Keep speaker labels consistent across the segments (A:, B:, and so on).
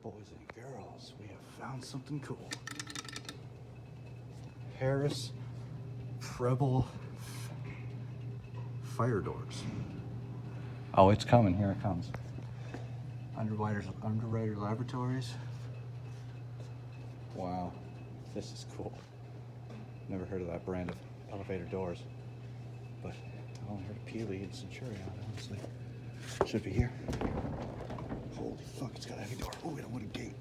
A: Boys and girls, we have found something cool. Harris Treble fire doors. Oh, it's coming. Here it comes. Underwriter Laboratories. Wow, this is cool. Never heard of that brand of elevator doors, but I only heard of Peely and Centurion, honestly. Should be here. Holy fuck, it's got a heavy door. Oh, we don't want a gate.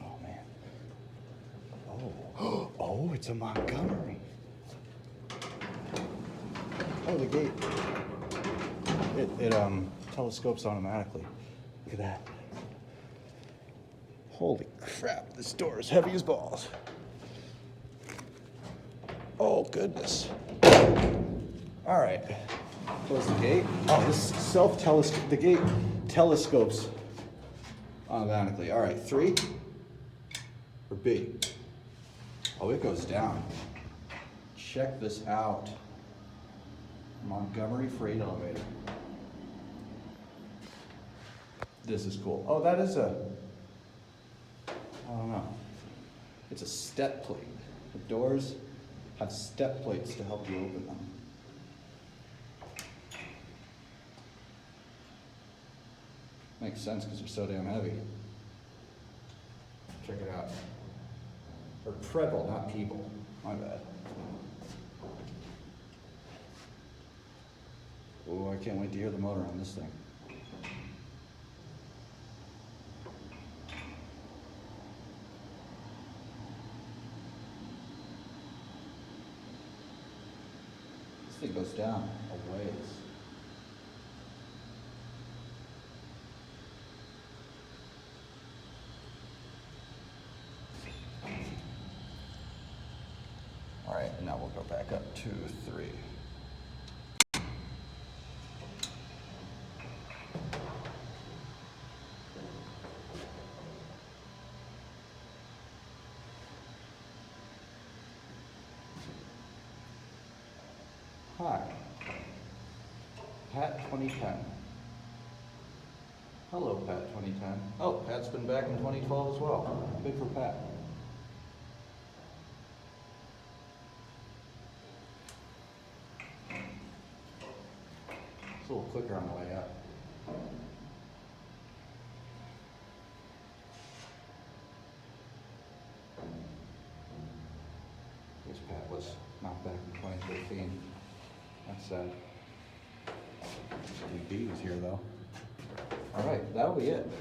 A: Oh, man. Oh. Oh, it's a Montgomery. Oh, the gate. It telescopes automatically. Look at that. Holy crap, this door is heavy as balls. Oh, goodness. All right. Close the gate. Oh, this self-telescope. The gate telescopes automatically. All right, 3 or B? Oh, it goes down. Check this out. Montgomery freight elevator. This is cool. Oh, that is a, I don't know. It's a step plate. The doors have step plates to help you open them. Makes sense because they're so damn heavy. Check it out. Or Preble, not Peeble. My bad. Oh, I can't wait to hear the motor on this thing. This thing goes down a ways. All right, and now we'll go back up 2, 3. Hi, Pat 2010. Hello, Pat 2010. Oh, Pat's been back in 2012 as well. Good for Pat. It's a little quicker on the way up. This Pat was not back in 2013. That's sad. B was here though. All right, that'll be it.